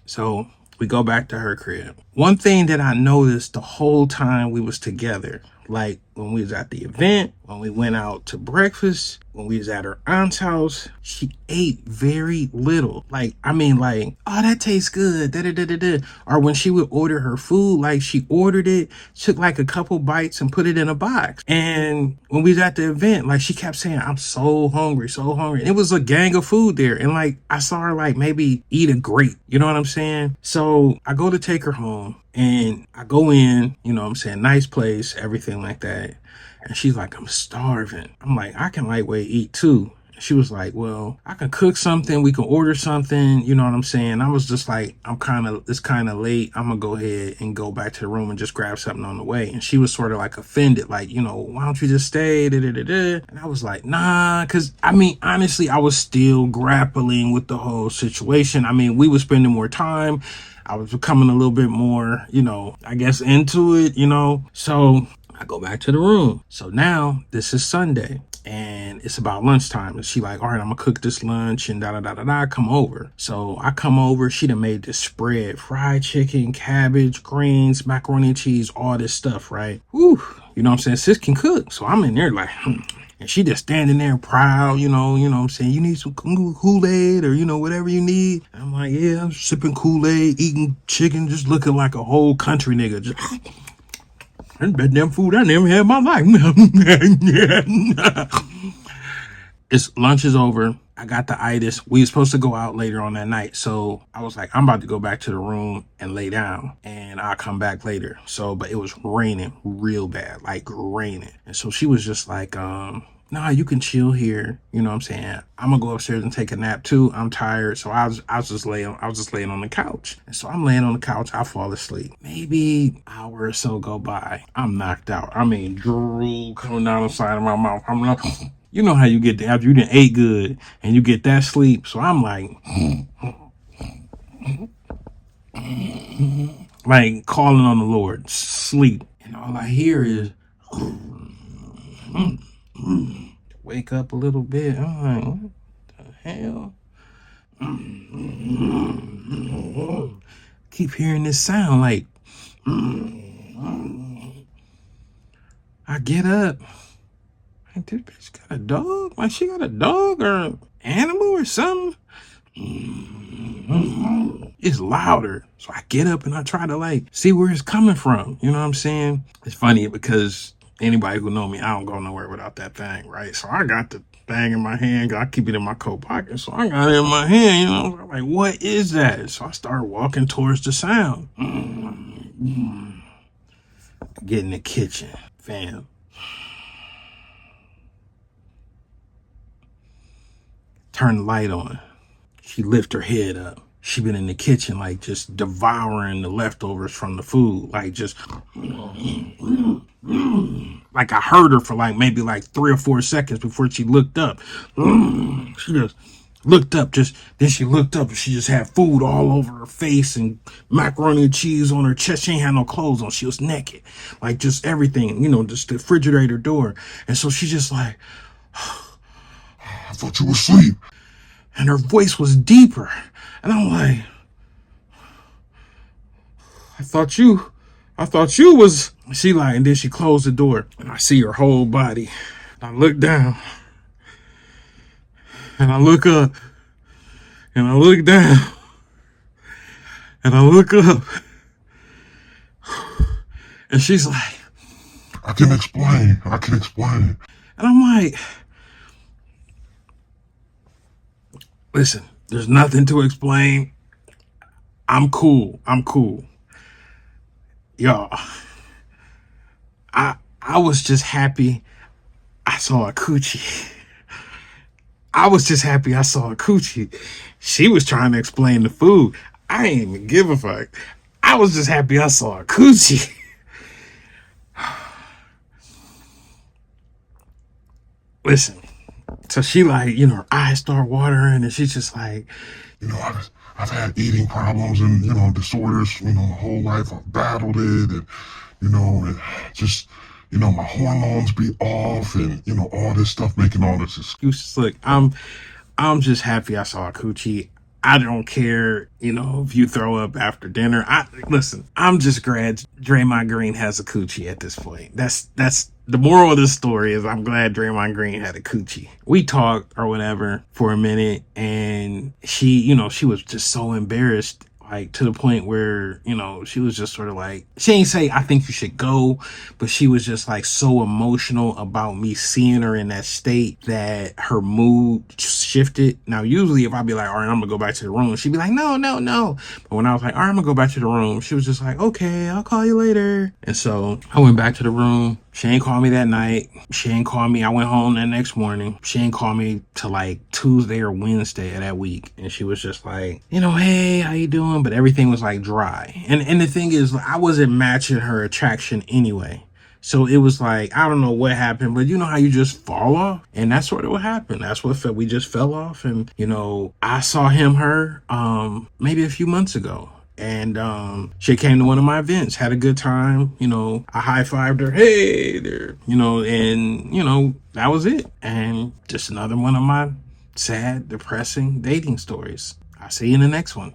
So we go back to her crib. One thing that I noticed the whole time we was together, like when we was at the event, when we went out to breakfast, when we was at her aunt's house, she ate very little. Like, I mean, like, oh, that tastes good. Da, da, da, da, da. Or when she would order her food, like she ordered it, took like a couple bites and put it in a box. And when we was at the event, like she kept saying, I'm so hungry, so hungry. And it was a gang of food there. And like, I saw her like maybe eat a grape. You know what I'm saying? So I go to take her home. And I go in, you know what I'm saying, nice place, everything like that. And she's like, I'm starving. I'm like, I can lightweight eat too. She was like, well, I can cook something. We can order something. You know what I'm saying? I was just like, it's kind of late. I'm going to go ahead and go back to the room and just grab something on the way. And she was sort of like offended, like, you know, why don't you just stay? Da, da, da, da. And I was like, nah, because I mean, honestly, I was still grappling with the whole situation. I mean, we were spending more time. I was becoming a little bit more, you know, I guess into it, you know. So I go back to the room. So now this is Sunday and it's about lunchtime. And she like, all right, I'm gonna cook this lunch and da da da da da. Come over. So I come over. She done made this spread: fried chicken, cabbage, greens, macaroni and cheese, all this stuff, right? Whew. You know what I'm saying? Sis can cook. So I'm in there like, And she just standing there proud, you know what I'm saying? You need some Kool-Aid or, you know, whatever you need. And I'm like, yeah, I'm sipping Kool-Aid, eating chicken, just looking like a whole country nigga. Just, that's the damn food I never had in my life. Lunch is over. I got the itis. We were supposed to go out later on that night. So I was like, I'm about to go back to the room and lay down and I'll come back later. So, but it was raining real bad, like raining. And so she was just like, nah, you can chill here. You know what I'm saying? I'm gonna go upstairs and take a nap too. I'm tired. So I was just laying on the couch. And so I'm laying on the couch. I fall asleep. Maybe an hour or so go by. I'm knocked out. I mean, drool coming down the side of my mouth. I'm like, you know how you get after you done ate good and you get that sleep. So I'm like calling on the Lord, sleep. And all I hear is wake up a little bit. I'm like, what the hell? Keep hearing this sound like I get up. Like, this bitch got a dog? Like she got a dog or an animal or something? It's louder. So I get up and I try to like see where it's coming from. You know what I'm saying? It's funny because anybody who know me, I don't go nowhere without that thing, right? So I got the thing in my hand. I keep it in my coat pocket. So I got it in my hand, you know? I'm like, what is that? So I start walking towards the sound. Get in the kitchen, fam. Turn the light on. She lift her head up. She been in the kitchen, like just devouring the leftovers from the food. Like just, like I heard her for like maybe like 3 or 4 seconds before she looked up. She just looked up, then she looked up and she just had food all over her face and macaroni and cheese on her chest. She ain't had no clothes on. She was naked, like just everything, you know, just the refrigerator door. And so she just like, I thought you were asleep. And her voice was deeper. And I'm like, I thought you was, she like, and then she closed the door and I see her whole body. I look down and I look up and I look down and I look up and she's like, I can explain. And I'm like, listen, there's nothing to explain. I'm cool. Y'all, I was just happy I saw a coochie. She was trying to explain the food. I ain't even give a fuck. I was just happy I saw a coochie. Listen, so she like, you know, her eyes start watering and she's just like, you know, I've had eating problems and, you know, disorders, you know, my whole life. I've battled it and, you know, and just, you know, my hormones be off and, you know, all this stuff, making all this excuses. Look, I'm just happy I saw a coochie. I don't care, if you throw up after dinner. Listen, I'm just glad Draymond Green has a coochie at this point. That's the moral of the story is I'm glad Draymond Green had a coochie. We talked or whatever for a minute, and she was just so embarrassed, like to the point where, she was just sort of like, she ain't say, I think you should go, but she was just like so emotional about me seeing her in that state that her mood shifted. Now, usually if I'd be like, all right, I'm gonna go back to the room, she'd be like, no, no, no. But when I was like, all right, I'm gonna go back to the room, she was just like, okay, I'll call you later. And so I went back to the room. She ain't call me that night. She ain't call me. I went home that next morning. She ain't call me till like Tuesday or Wednesday of that week. And she was just like, hey, how you doing? But everything was like dry. And the thing is, I wasn't matching her attraction anyway. So it was like, I don't know what happened, but you know how you just fall off? And that's sort of what happened. That's what we just fell off. And, I saw her, maybe a few months ago. And she came to one of my events, had a good time. I high-fived her, hey there, and that was it. And just another one of my sad, depressing dating stories. I'll see you in the next one.